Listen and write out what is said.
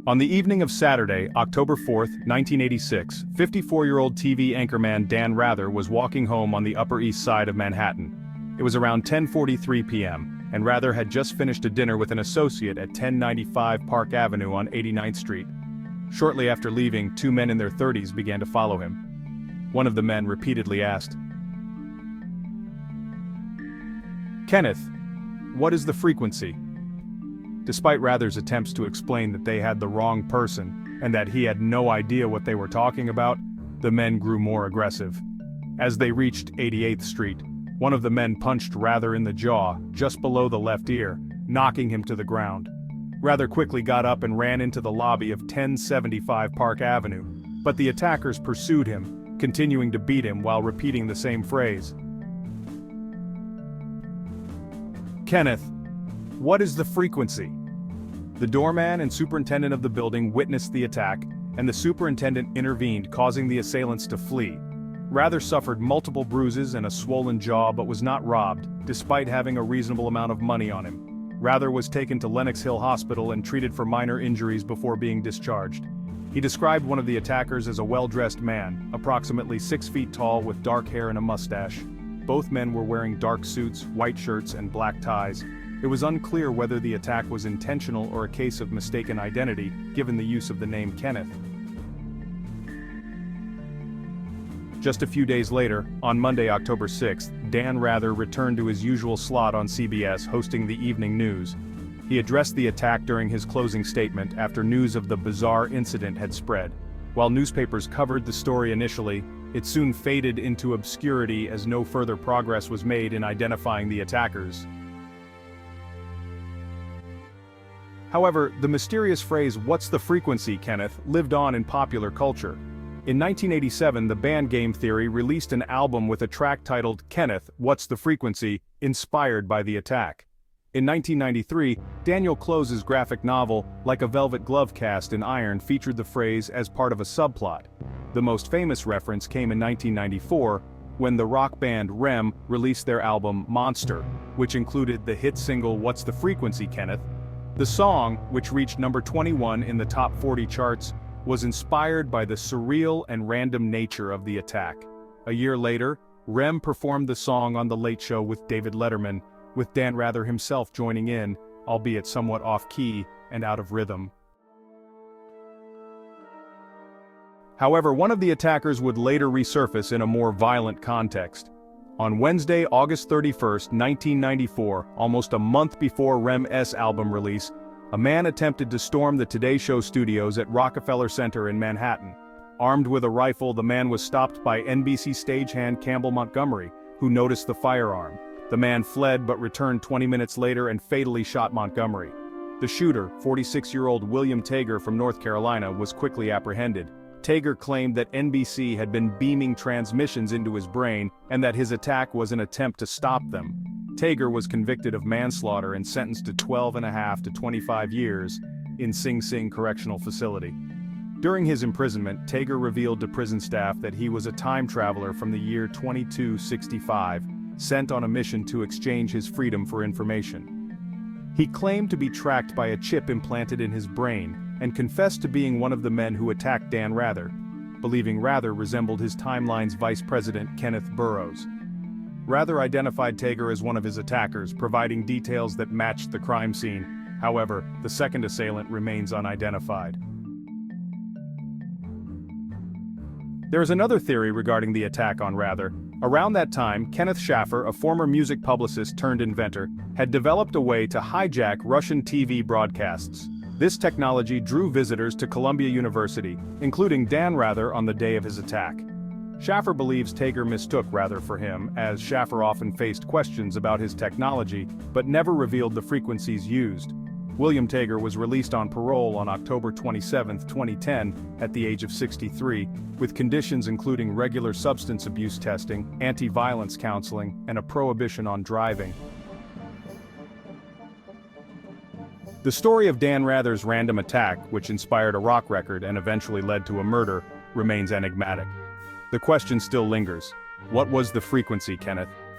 On the evening of Saturday, October 4, 1986, 54-year-old TV anchorman Dan Rather was walking home on the Upper East Side of Manhattan. It was around 10:43 p.m., and Rather had just finished a dinner with an associate at 1095 Park Avenue on 89th Street. Shortly after leaving, two men in their 30s began to follow him. One of the men repeatedly asked, "Kenneth, what is the frequency?" Despite Rather's attempts to explain that they had the wrong person, and that he had no idea what they were talking about, the men grew more aggressive. As they reached 88th Street, one of the men punched Rather in the jaw, just below the left ear, knocking him to the ground. Rather quickly got up and ran into the lobby of 1075 Park Avenue, but the attackers pursued him, continuing to beat him while repeating the same phrase. "Kenneth, what is the frequency?" The doorman and superintendent of the building witnessed the attack, and the superintendent intervened, causing the assailants to flee. Rather suffered multiple bruises and a swollen jaw but was not robbed, despite having a reasonable amount of money on him. Rather was taken to Lenox Hill Hospital and treated for minor injuries before being discharged. He described one of the attackers as a well-dressed man, approximately 6 feet tall with dark hair and a mustache. Both men were wearing dark suits, white shirts, and black ties. It was unclear whether the attack was intentional or a case of mistaken identity, given the use of the name Kenneth. Just a few days later, on Monday, October 6th, Dan Rather returned to his usual slot on CBS hosting the evening news. He addressed the attack during his closing statement after news of the bizarre incident had spread. While newspapers covered the story initially, it soon faded into obscurity as no further progress was made in identifying the attackers. However, the mysterious phrase "what's the frequency, Kenneth" lived on in popular culture. In 1987, the band Game Theory released an album with a track titled "Kenneth, What's the Frequency," inspired by the attack. In 1993, Daniel Close's graphic novel, Like a Velvet Glove Cast in Iron, featured the phrase as part of a subplot. The most famous reference came in 1994, when the rock band R.E.M. released their album Monster, which included the hit single "What's the Frequency, Kenneth?" The song, which reached number 21 in the top 40 charts, was inspired by the surreal and random nature of the attack. A year later, R.E.M. performed the song on The Late Show with David Letterman, with Dan Rather himself joining in, albeit somewhat off-key and out of rhythm. However, one of the attackers would later resurface in a more violent context. On Wednesday, August 31, 1994, almost a month before R.E.M.'s album release, a man attempted to storm the Today Show studios at Rockefeller Center in Manhattan. Armed with a rifle, the man was stopped by NBC stagehand Campbell Montgomery, who noticed the firearm. The man fled but returned 20 minutes later and fatally shot Montgomery. The shooter, 46-year-old William Tager from North Carolina, was quickly apprehended. Tager claimed that NBC had been beaming transmissions into his brain and that his attack was an attempt to stop them. Tager was convicted of manslaughter and sentenced to 12.5 to 25 years in Sing Sing Correctional Facility. During his imprisonment, Tager revealed to prison staff that he was a time traveler from the year 2265, sent on a mission to exchange his freedom for information. He claimed to be tracked by a chip implanted in his brain, and confessed to being one of the men who attacked Dan Rather, believing Rather resembled his timeline's vice president Kenneth Burroughs. Rather identified Tager as one of his attackers, providing details that matched the crime scene. However, the second assailant remains unidentified. There is another theory regarding the attack on Rather. Around that time, Kenneth Schaffer, a former music publicist turned inventor, had developed a way to hijack Russian TV broadcasts. This technology drew visitors to Columbia University, including Dan Rather on the day of his attack. Schaffer believes Tager mistook Rather for him, as Schaffer often faced questions about his technology, but never revealed the frequencies used. William Tager was released on parole on October 27, 2010, at the age of 63, with conditions including regular substance abuse testing, anti-violence counseling, and a prohibition on driving. The story of Dan Rather's random attack, which inspired a rock record and eventually led to a murder, remains enigmatic. The question still lingers. What was the frequency, Kenneth?